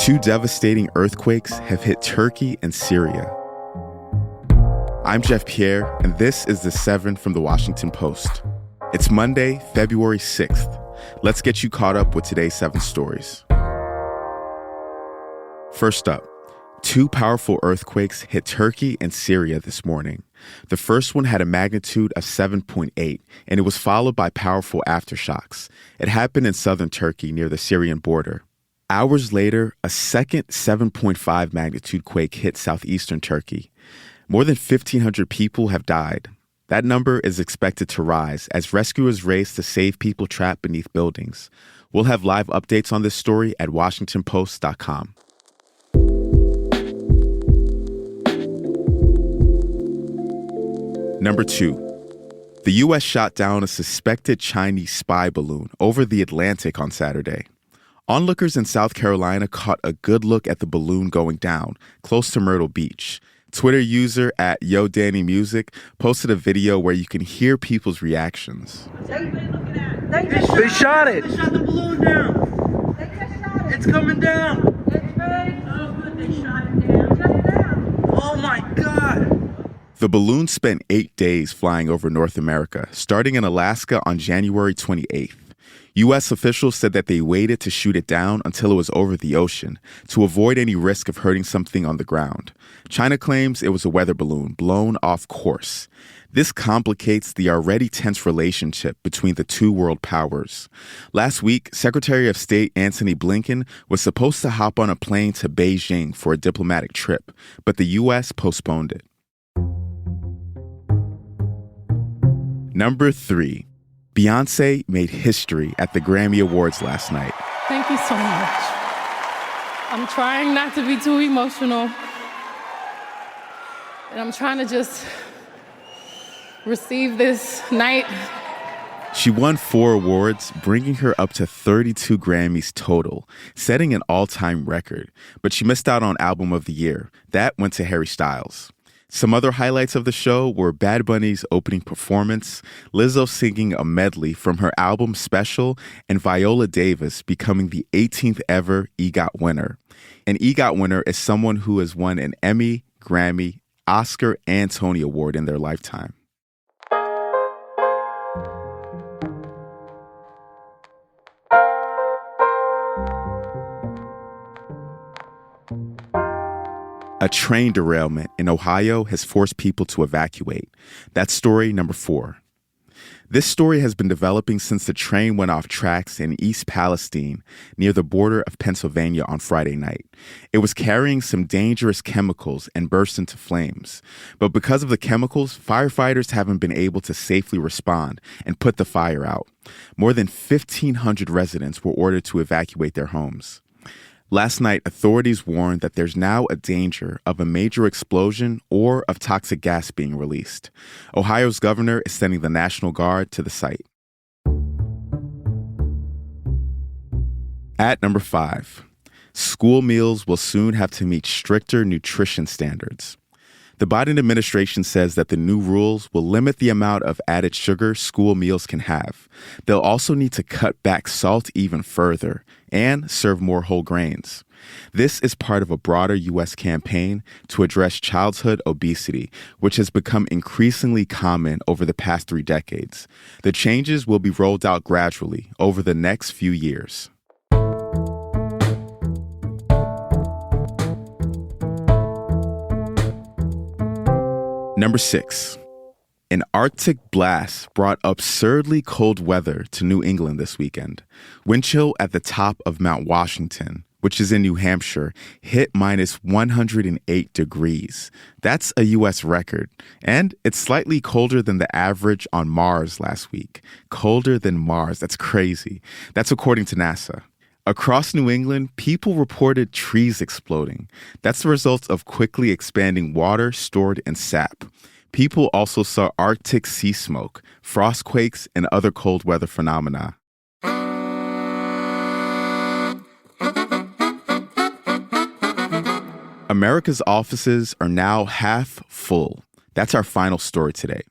Two devastating earthquakes have hit Turkey and Syria. I'm Jeff Pierre, and this is The Seven from The Washington Post. It's Monday, February 6th. Let's get you caught up with today's 7 stories. First up, two powerful earthquakes hit Turkey and Syria this morning. The first one had a magnitude of 7.8, and it was followed by powerful aftershocks. It happened in southern Turkey near the Syrian border. Hours later, a second 7.5 magnitude quake hit southeastern Turkey. More than 1,500 people have died. That number is expected to rise as rescuers race to save people trapped beneath buildings. We'll have live updates on this story at WashingtonPost.com. Number 2. The U.S. shot down a suspected Chinese spy balloon over the Atlantic on Saturday. Onlookers in South Carolina caught a good look at the balloon going down close to Myrtle Beach. Twitter user @YoDannyMusic posted a video where you can hear people's reactions. They shot it. They shot the balloon down. They just shot it. It's coming down. It's big. Oh, good. They shot it down. Shut it down. Oh, my God. The balloon spent 8 days flying over North America, starting in Alaska on January 28th. U.S. officials said that they waited to shoot it down until it was over the ocean to avoid any risk of hurting something on the ground. China claims it was a weather balloon blown off course. This complicates the already tense relationship between the two world powers. Last week, Secretary of State Antony Blinken was supposed to hop on a plane to Beijing for a diplomatic trip, but the U.S. postponed it. Number 3. Beyoncé made history at the Grammy Awards last night. Thank you so much. I'm trying not to be too emotional. And I'm trying to just receive this night. She won 4 awards, bringing her up to 32 Grammys total, setting an all-time record. But she missed out on Album of the Year. That went to Harry Styles. Some other highlights of the show were Bad Bunny's opening performance, Lizzo singing a medley from her album Special, and Viola Davis becoming the 18th ever EGOT winner. An EGOT winner is someone who has won an Emmy, Grammy, Oscar, and Tony Award in their lifetime. A train derailment in Ohio has forced people to evacuate. That's story number 4. This story has been developing since the train went off tracks in East Palestine near the border of Pennsylvania on Friday night. It was carrying some dangerous chemicals and burst into flames. But because of the chemicals, firefighters haven't been able to safely respond and put the fire out. More than 1,500 residents were ordered to evacuate their homes. Last night, authorities warned that there's now a danger of a major explosion or of toxic gas being released. Ohio's governor is sending the National Guard to the site. At number 5, school meals will soon have to meet stricter nutrition standards. The Biden administration says that the new rules will limit the amount of added sugar school meals can have. They'll also need to cut back salt even further and serve more whole grains. This is part of a broader U.S. campaign to address childhood obesity, which has become increasingly common over the past 3 decades. The changes will be rolled out gradually over the next few years. Number 6. An Arctic blast brought absurdly cold weather to New England this weekend. Wind chill at the top of Mount Washington, which is in New Hampshire, hit minus 108 degrees. That's a U.S. record. And it's slightly colder than the average on Mars last week. Colder than Mars. That's crazy. That's according to NASA. Across New England, people reported trees exploding. That's the result of quickly expanding water stored in sap. People also saw Arctic sea smoke, frostquakes, and other cold weather phenomena. America's offices are now half full. That's our final story today.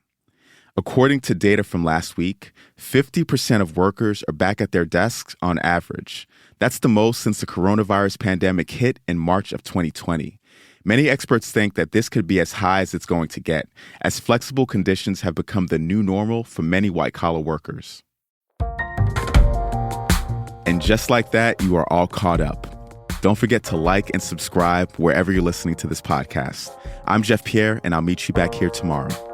According to data from last week, 50% of workers are back at their desks on average. That's the most since the coronavirus pandemic hit in March of 2020. Many experts think that this could be as high as it's going to get, as flexible conditions have become the new normal for many white-collar workers. And just like that, you are all caught up. Don't forget to like and subscribe wherever you're listening to this podcast. I'm Jeff Pierre, and I'll meet you back here tomorrow.